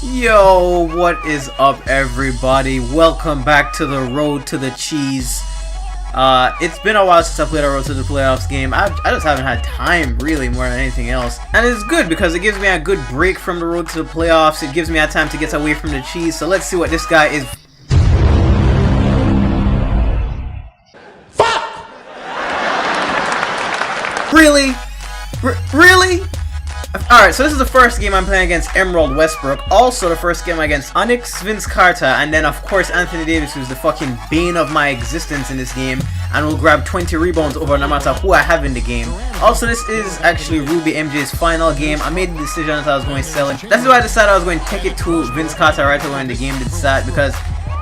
Yo, what is up, everybody? Welcome back to the Road to the Cheese. It's been a while since I played a Road to the Playoffs game. I just haven't had time, really, more than anything else. And it's good because it gives me a good break from the Road to the Playoffs. It gives me a time to get away from the cheese. So let's see what this guy is. Fuck! Really? Really? Alright, so this is the first game I'm playing against Emerald Westbrook. Also the first game against Onyx, Vince Carter, and then of course Anthony Davis, who's the fucking bane of my existence in this game, and will grab 20 rebounds over no matter who I have in the game. Also, this is actually Ruby MJ's final game. I made the decision that I was going to sell it. That's why I decided I was going to take it to Vince Carter right away when the game did start, because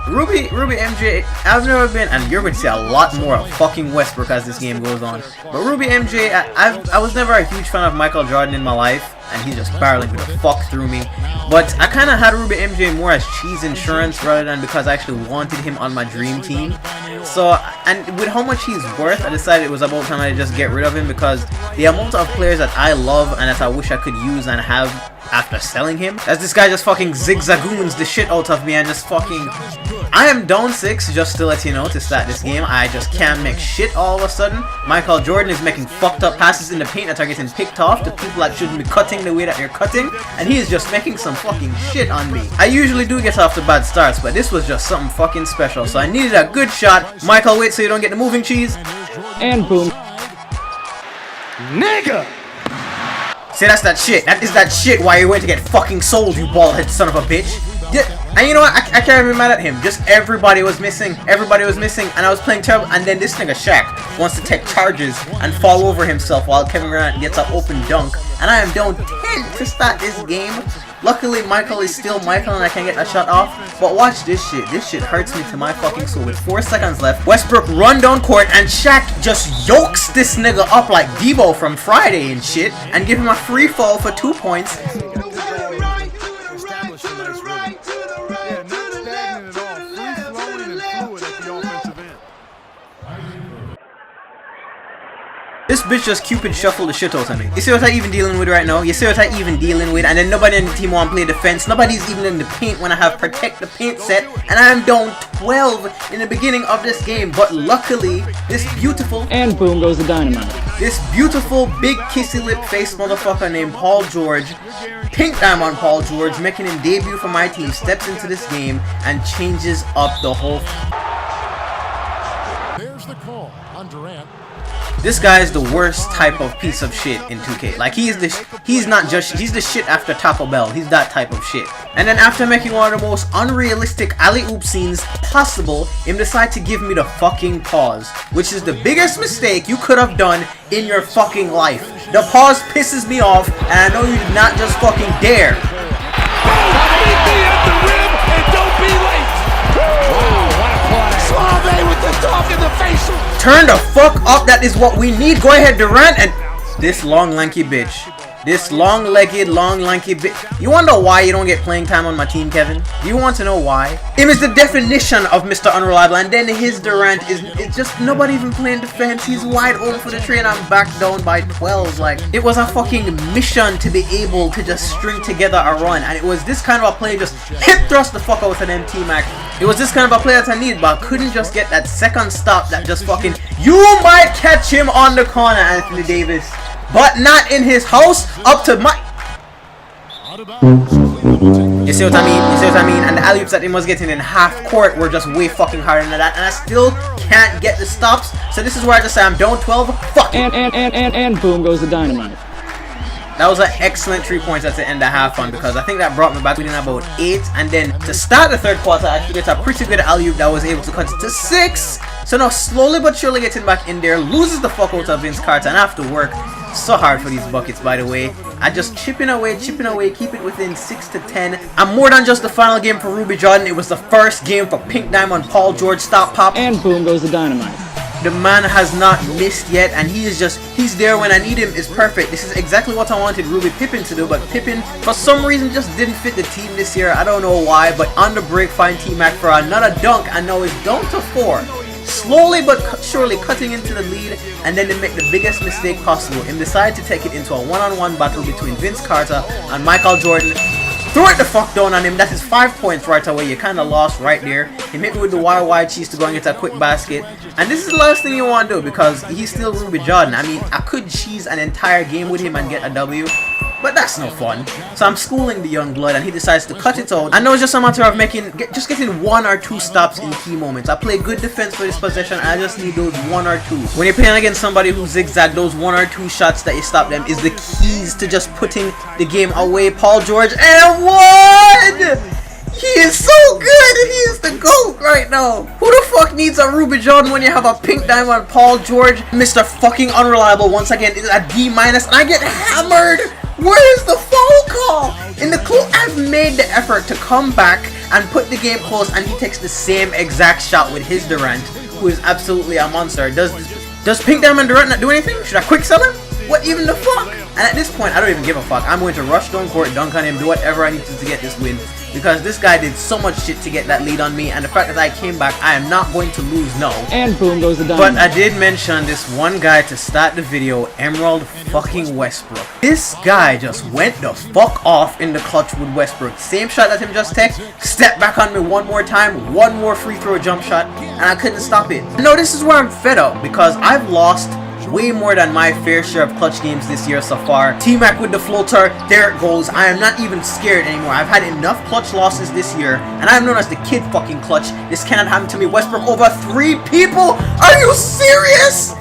Ruby MJ, I've never been, and you're going to see a lot more of fucking Westbrook as this game goes on. But Ruby MJ, I was never a huge fan of Michael Jordan in my life, and he's just barreling the fuck through me. But I kind of had Ruby MJ more as cheese insurance rather than because I actually wanted him on my dream team. So, and with how much he's worth, I decided it was about time I just get rid of him, because the amount of players that I love and that I wish I could use and have after selling him, as this guy just fucking zigzagoons the shit out of me and just fucking... I am down 6, just to let you know, to start this game. I just can't make shit all of a sudden. Michael Jordan is making fucked up passes in the paint that are getting picked off to people that shouldn't be cutting the way that you're cutting, and he is just making some fucking shit on me. I usually do get off to bad starts, but this was just something fucking special, so I needed a good shot. Michael, wait so you don't get the moving cheese. And boom. Nigga! See, that's that shit. That is that shit why you went to get fucking sold, you bald-headed son of a bitch. And you know what? I can't even be mad at him. Just everybody was missing. Everybody was missing, and I was playing terrible. And then this nigga Shaq wants to take charges and fall over himself while Kevin Durant gets an open dunk. And I am down 10 to start this game. Luckily, Michael is still Michael and I can get a shot off. But watch this shit. This shit hurts me to my fucking soul. With 4 seconds left, Westbrook run down court and Shaq just yokes this nigga up like Debo from Friday and shit, and give him a free fall for 2 points. This bitch just Cupid shuffled the shit out of me. You see what I even dealing with right now? You see what I even dealing with? And then nobody in the team want to play defense. Nobody's even in the paint when I have protect the paint set. And I am down 12 in the beginning of this game. But luckily, this beautiful... And boom goes the dynamite. This beautiful, big kissy lip face motherfucker named Paul George, Pink Diamond Paul George, making him debut for my team, steps into this game and changes up the whole... There's the call on Durant. This guy is the worst type of piece of shit in 2K. Like, he's the shit after Taco Bell. He's that type of shit. And then after making one of the most unrealistic alley-oop scenes possible, him decide to give me the fucking pause, which is the biggest mistake you could have done in your fucking life. The pause pisses me off, and I know you did not just fucking dare. Meet me at the rim and don't be late. Wow, what a play. Suave with the dog in the face. Turn the fuck up, that is what we need. Go ahead, Durant, and this long lanky bitch. This long-legged, long lanky bitch. You wonder why you don't get playing time on my team, Kevin? Do you want to know why? Him is the definition of Mr. Unreliable, and then his Durant is it's just nobody even playing defense. He's wide open for the three, and I'm back down by 12. Like, it was a fucking mission to be able to just string together a run, and it was this kind of a play, just hip thrust the fuck out of an MT Mac. It was this kind of a play that I needed, but I couldn't just get that second stop that just fucking... You might catch him on the corner, Anthony Davis, but not in his house. Up to my... You see what I mean? You see what I mean? And the alley-oops that he was getting in half court were just way fucking harder than that, and I still can't get the stops. So this is where I just say I'm down 12. Fuck it. And boom goes the dynamite. That was an excellent 3 points at the end of half one, because I think that brought me back within about 8, and then to start the third quarter I actually get a pretty good alley-oop that was able to cut it to 6. So now slowly but surely getting back in there, loses the fuck out of Vince Carter, and I have to work so hard for these buckets, by the way. I just chipping away, keep it within 6 to 10. I'm more than just the final game for Ruby Jordan. It was the first game for Pink Diamond Paul George. Stop pop. And boom goes the dynamite. The man has not missed yet, and he's there when I need him. Is perfect. This is exactly what I wanted Ruby Pippen to do, but Pippen for some reason just didn't fit the team this year. I don't know why, but on the break find T-Mac for another dunk, and now it's down to 4. Slowly but surely cutting into the lead, and then they make the biggest mistake possible and decide to take it into a one-on-one battle between Vince Carter and Michael Jordan. Throw it the fuck down on him. That is 5 points right away. You kind of lost right there. He hit me with the YY cheese to go and get a quick basket. And this is the last thing you want to do because he's still Ruby Jordan. I mean, I could cheese an entire game with him and get a W, but that's no fun. So I'm schooling the young blood and he decides to cut it out. I know it's just a matter of just getting 1 or 2 stops in key moments. I play good defense for this possession. I just need those 1 or 2. When you're playing against somebody who zigzag, those 1 or 2 shots that you stop them is the keys to just putting the game away. Paul George and won! He is so good! He is the GOAT right now! Who the fuck needs a Ruby Jordan when you have a pink diamond Paul George? Mr. fucking unreliable once again is a D- and I get hammered! Where is the foul call? In the clue, I've made the effort to come back and put the game close and he takes the same exact shot with his Durant, who is absolutely a monster. Does Pink Diamond Durant not do anything? Should I quick sell him? What even the fuck? And at this point, I don't even give a fuck. I'm going to rush down court, dunk on him, do whatever I need to get this win. Because this guy did so much shit to get that lead on me, and the fact that I came back, I am not going to lose, no. And boom goes the dynamite. But I did mention this one guy to start the video, Emerald fucking Westbrook. This guy just went the fuck off in the clutch with Westbrook. Same shot that him just took, step back on me one more time, one more free throw jump shot, and I couldn't stop it. No, this is where I'm fed up, because I've lost way more than my fair share of clutch games this year so far. T-Mac with the floater, there it goes. I am not even scared anymore. I've had enough clutch losses this year, and I'm known as the kid fucking clutch. This cannot happen to me. Westbrook over 3 people? Are you serious?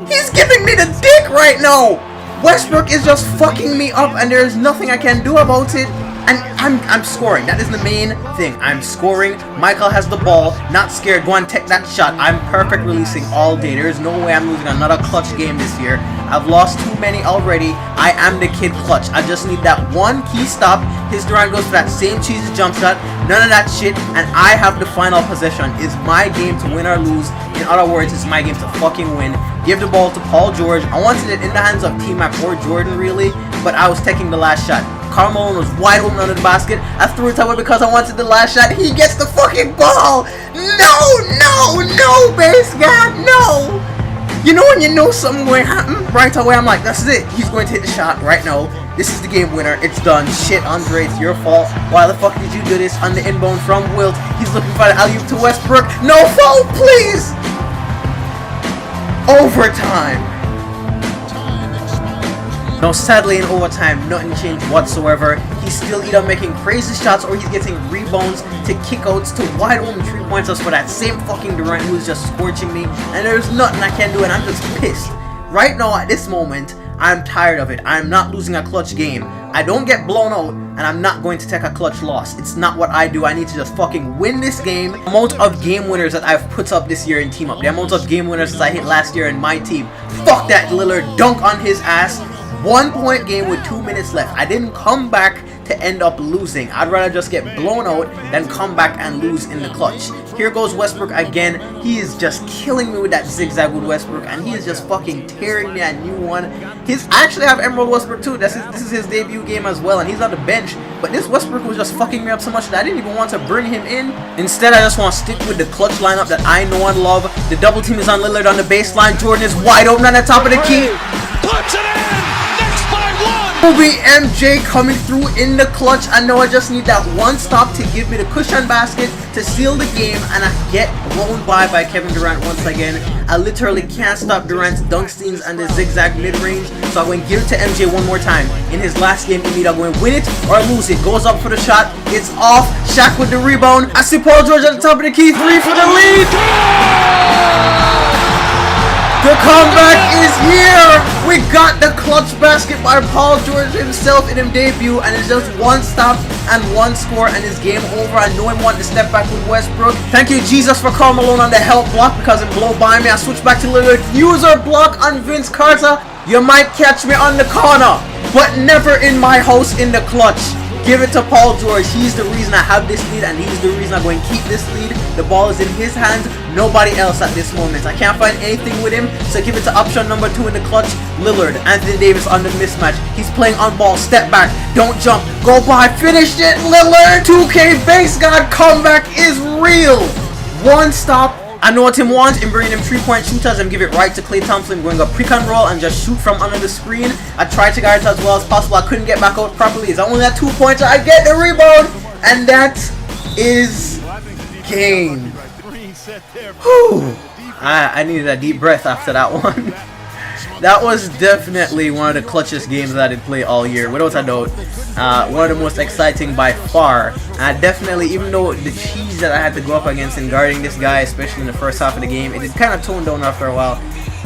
He's giving me the dick right now. Westbrook is just fucking me up, and there's nothing I can do about it. And I'm scoring. That is the main thing. I'm scoring. Michael has the ball. Not scared. Go and take that shot. I'm perfect releasing all day. There is no way I'm losing another clutch game this year. I've lost too many already. I am the kid clutch. I just need that one key stop. His Durant goes for that same cheesy jump shot. None of that shit. And I have the final possession. It's my game to win or lose. In other words, it's my game to fucking win. Give the ball to Paul George. I wanted it in the hands of T-Mac or Jordan really, but I was taking the last shot. Karl Malone was wide open under the basket. I threw it away because I wanted the last shot. He gets the fucking ball. No, base god, no. You know when you know something going to happen right away, I'm like, that's it. He's going to hit the shot right now. This is the game winner. It's done. Shit, Andre, it's your fault. Why the fuck did you do this on the inbound from Wilt? He's looking for the alley-oop to Westbrook. No foul, please. Overtime. No, sadly in overtime, nothing changed whatsoever. He's still either making crazy shots or he's getting rebounds to kickouts to wide open 3-pointers for that same fucking Durant who is just scorching me. And there's nothing I can do and I'm just pissed. Right now at this moment, I'm tired of it. I'm not losing a clutch game. I don't get blown out and I'm not going to take a clutch loss. It's not what I do. I need to just fucking win this game. The amount of game winners that I've put up this year in Team Up. The amount of game winners that I hit last year in my team. Fuck that Lillard. Dunk on his ass. 1-point game with 2 minutes left. I didn't come back to end up losing. I'd rather just get blown out than come back and lose in the clutch. Here goes Westbrook again. He is just killing me with that zigzag with Westbrook, and he is just fucking tearing me a new one. I actually have Emerald Westbrook too. This is his debut game as well, and he's on the bench. But this Westbrook was just fucking me up so much that I didn't even want to bring him in. Instead, I just want to stick with the clutch lineup that I know and love. The double team is on Lillard on the baseline. Jordan is wide open on the top of the key. Puts it in! Next by one! Kobe MJ coming through in the clutch. I know I just need that one stop to give me the cushion basket to seal the game, and I get blown by Kevin Durant once again. I literally can't stop Durant's dunk schemes and the zigzag mid-range, so I'm going to give it to MJ one more time. In his last game, either I'm going to win it or lose it. Goes up for the shot, it's off. Shaq with the rebound. I see Paul George at the top of the key. 3 for the lead. The comeback is here! We got the clutch basket by Paul George himself in his debut, and it's just one stop and one score and it's game over. I know him wanting to step back with Westbrook. Thank you, Jesus, for Karl Malone on the help block because it blow by me. I switch back to Lillard. User block on Vince Carter. You might catch me on the corner, but never in my house in the clutch. Give it to Paul George. He's the reason I have this lead, and he's the reason I'm going to keep this lead. The ball is in his hands, nobody else at this moment. I can't find anything with him, so give it to option number 2 in the clutch. Lillard, Anthony Davis on the mismatch. He's playing on ball, step back, don't jump, go by, finish it, Lillard! 2K base god comeback is real! One stop I know what him wants. Him bringing him 3-point shooters and give it right to Klay Thompson, going up pick and roll and just shoot from under the screen. I tried to guard it as well as possible. I couldn't get back out properly. It's only that 2-pointer. I get the rebound, and that is game. Whew. I needed a deep breath after that one. That was definitely one of the clutchest games that I did play all year, without a doubt. One of the most exciting by far. And definitely, even though the cheese that I had to go up against in guarding this guy, especially in the first half of the game, it did kind of tone down after a while.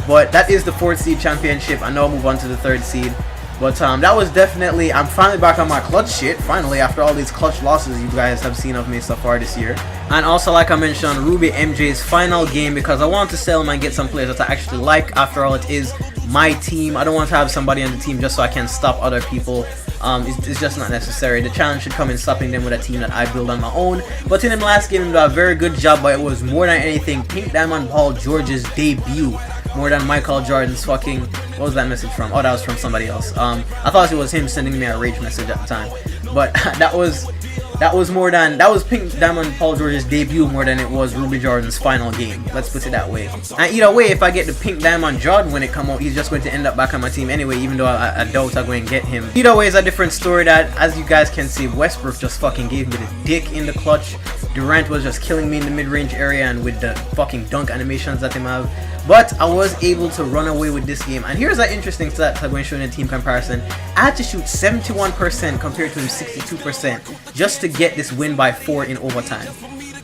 But that is the 4th seed championship. I know I'll move on to the 3rd seed. But that was definitely, I'm finally back on my clutch shit, finally, after all these clutch losses you guys have seen of me so far this year. And also, like I mentioned, Ruby MJ's final game, because I want to sell him and get some players that I actually like. After all, it is my team. I don't want to have somebody on the team just so I can stop other people. It's just not necessary. The challenge should come in stopping them with a team that I build on my own. But in the last game, he did a very good job, but it was more than anything Pink Diamond Paul George's debut. More than Michael Jordan's fucking... What was that message from? Oh, that was from somebody else. I thought it was him sending me a rage message at the time. But that was more than... That was Pink Diamond Paul George's debut more than it was Ruby Jordan's final game. Let's put it that way. And either way, if I get the Pink Diamond Jordan when it come out, he's just going to end up back on my team anyway, even though I doubt I'm going to get him. Either way, it's a different story that, as you guys can see, Westbrook just fucking gave me the dick in the clutch. Durant was just killing me in the mid-range area and with the fucking dunk animations that him have. But I was able to run away with this game. And here's an interesting stat I'm going to show in a team comparison. I had to shoot 71% compared to him 62% just to get this win by 4 in overtime.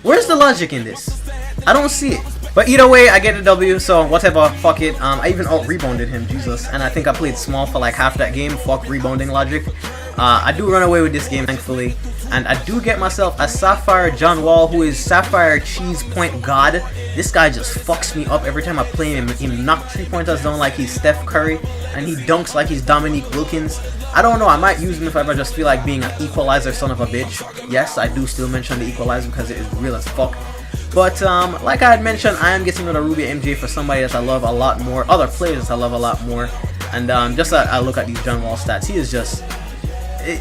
Where's the logic in this? I don't see it. But either way, I get the W, so whatever, fuck it. I even out-rebounded him, Jesus. And I think I played small for like half that game. Fuck rebounding logic. I do run away with this game, thankfully. And I do get myself a Sapphire John Wall, who is Sapphire Cheese Point God. This guy just fucks me up every time I play him. He knocks 3-pointers down like he's Steph Curry, and he dunks like he's Dominique Wilkins. I don't know, I might use him if I ever just feel like being an equalizer son of a bitch. Yes, I do still mention the equalizer because it is real as fuck. But like I had mentioned, I am getting rid of Ruby MJ for somebody that I love a lot more, other players that I love a lot more. And just I look at these John Wall stats, he is just...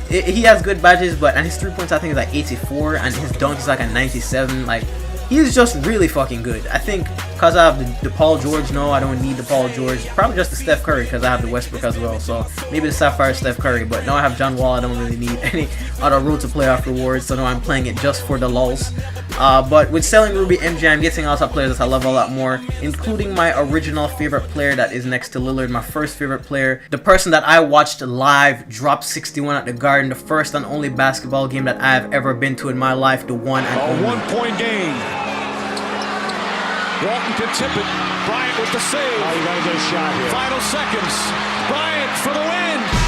he has good badges, but and his 3 points I think is like 84, and his dunk is like a 97. Like, he's just really fucking good. I think because I have the Paul George, no, I don't need the Paul George. Probably just the Steph Curry because I have the Westbrook as well. So maybe the Sapphire Steph Curry, but now I have John Wall. I don't really need any other road to playoff rewards, so now I'm playing it just for the lulz. But with selling Ruby MJ, I'm getting also players that I love a lot more, including my original favorite player that is next to Lillard, my first favorite player, the person that I watched live drop 61 at the Garden, the first and only basketball game that I have ever been to in my life, the one and only. A 1-point game. Walton can tip it. Bryant with the save. Oh, you gotta get a shot here. Final seconds. Bryant for the win.